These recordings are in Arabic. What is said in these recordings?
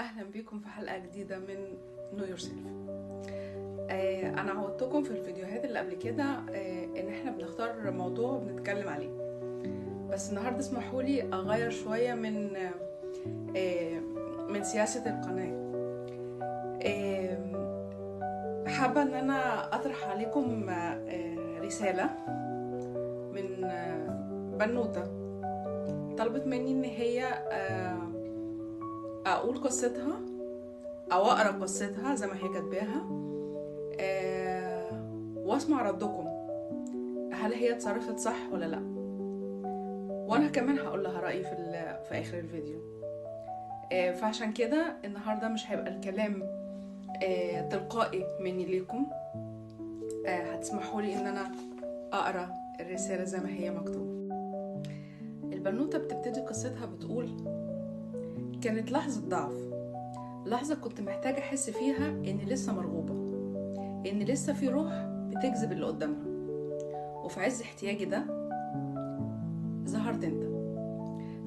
اهلا بيكم في حلقه جديده من نو يور سيلف. انا عودتكم في الفيديوهات اللي قبل كده ان احنا بنختار موضوع وبنتكلم عليه، بس النهارده اسمحوا لي اغير شويه من سياسه القناه. حابه ان انا اطرح عليكم رساله من بنوته طلبت مني ان هي اقول قصتها او اقرا قصتها زي ما هي كاتباها، واسمع ردكم، هل هي اتصرفت صح ولا لا، وانا كمان هقول لها رايي في اخر الفيديو. فعشان كده النهارده مش هيبقى الكلام تلقائي مني ليكم، هتسمحوا لي ان انا اقرا الرساله زي ما هي مكتوبه. البنوته بتبتدي قصتها بتقول: كانت لحظه ضعف، لحظه كنت محتاجه احس فيها اني لسه مرغوبه، ان لسه في روح بتجذب اللي قدامها، وفي عز احتياجي ده ظهرت انت.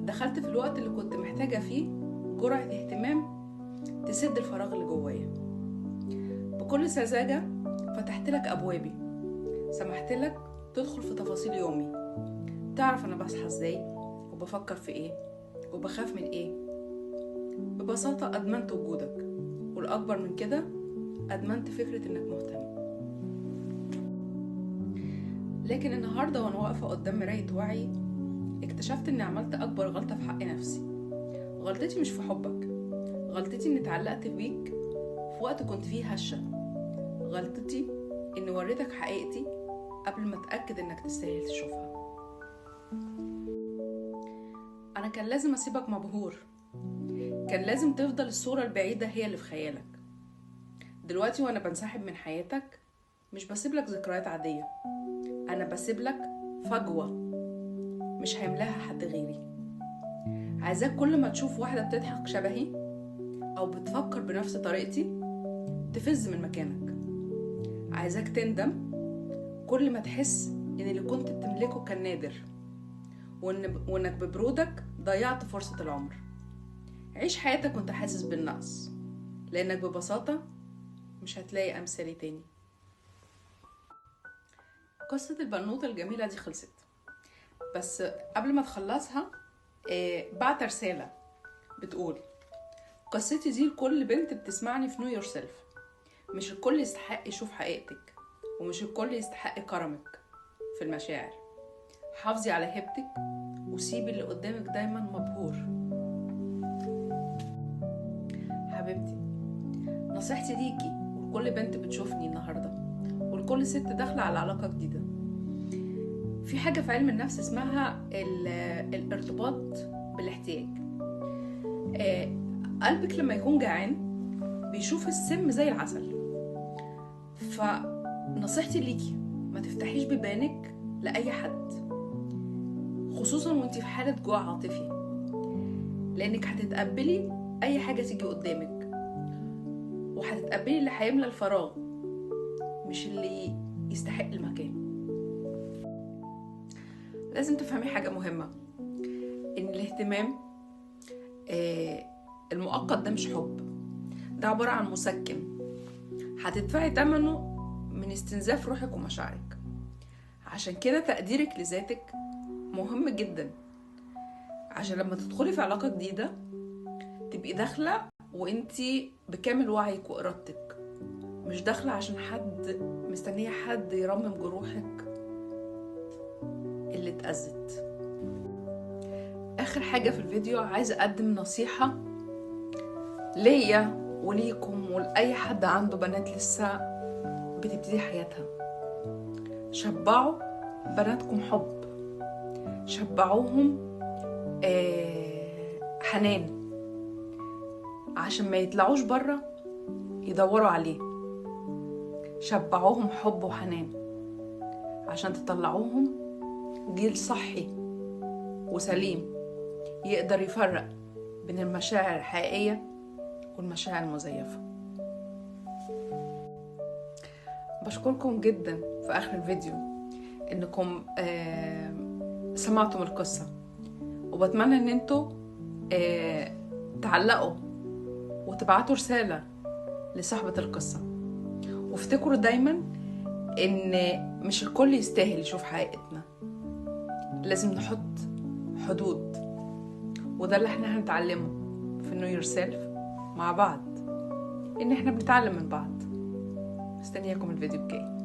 دخلت في الوقت اللي كنت محتاجه فيه جرعه اهتمام تسد الفراغ اللي جوايا. بكل سذاجه فتحت لك ابوابي، سمحت لك تدخل في تفاصيل يومي، تعرف انا بصحى ازاي وبفكر في ايه وبخاف من ايه. ببساطه ادمنت وجودك، والاكبر من كده ادمنت فكره انك مهتم. لكن النهارده وانا واقفه قدام مرايه وعي اكتشفت اني عملت اكبر غلطه في حق نفسي. غلطتي مش في حبك، غلطتي اني اتعلقت بيك في وقت كنت فيه هشه. غلطتي اني وريتك حقيقتي قبل ما اتاكد انك تستاهل تشوفها. انا كان لازم اسيبك مبهور، كان لازم تفضل الصوره البعيده هي اللي في خيالك. دلوقتي وانا بنسحب من حياتك مش بسيب لك ذكريات عاديه، انا بسيب لك فجوه مش هيملاها حد غيري. عايزاك كل ما تشوف واحده بتضحك شبهي او بتفكر بنفس طريقتي تفز من مكانك. عايزاك تندم كل ما تحس ان اللي كنت بتملكه كان نادر، وانك ببرودك ضيعت فرصة العمر. عيش حياتك وانت حاسس بالنقص، لانك ببساطة مش هتلاقي امثالي تاني. قصة البنوتة الجميلة دي خلصت، بس قبل ما تخلصها بعت رسالة بتقول: قصتي دي لكل بنت بتسمعني في نو يور سيلف. مش الكل يستحق يشوف حقيقتك، ومش الكل يستحق كرمك في المشاعر. حافظي على هيبتك وسيبي اللي قدامك دايما مبهور. حبيبتي، نصيحتي ليكي ولكل بنت بتشوفني النهارده ولكل ست داخله على علاقه جديده: في حاجه في علم النفس اسمها الارتباط بالاحتياج. قلبك لما يكون جعان بيشوف السم زي العسل. فنصيحتي ليكي ما تفتحيش بيبانك لاي حد، خصوصا وانت في حاله جوع عاطفي، لانك هتتقبلي اي حاجه تيجي قدامك، وهتتقبلي اللي هيملى الفراغ مش اللي يستحق المكان. لازم تفهمي حاجه مهمه، ان الاهتمام المؤقت ده مش حب، ده عباره عن مسكن هتدفعي ثمنه من استنزاف روحك ومشاعرك. عشان كده تقديرك لذاتك مهم جدا، عشان لما تدخلي في علاقه جديده تبقي داخله وانتي بكامل وعيك وارادتك، مش داخله عشان حد مستنيه حد يرمم جروحك اللي اتأذت. اخر حاجه في الفيديو عايزه اقدم نصيحه ليا وليكم ولاي حد عنده بنات لسه بتبتدي حياتها: شبعوا بناتكم حب، شبعوهم حنان، عشان ما يطلعوش بره يدوروا عليه. شبعوهم حب وحنان عشان تطلعوهم جيل صحي وسليم يقدر يفرق بين المشاعر الحقيقية والمشاعر المزيفة. بشكركم جدا في آخر الفيديو انكم سمعتم القصة، وبتمنى ان انتوا تعلقوا وتبعتوا رسالة لصاحبة القصة. وافتكروا دايما ان مش الكل يستاهل يشوف حقيقتنا، لازم نحط حدود. وده اللي احنا هنتعلمه في Know Yourself مع بعض، ان احنا بنتعلم من بعض. استنياكم الفيديو الجاي.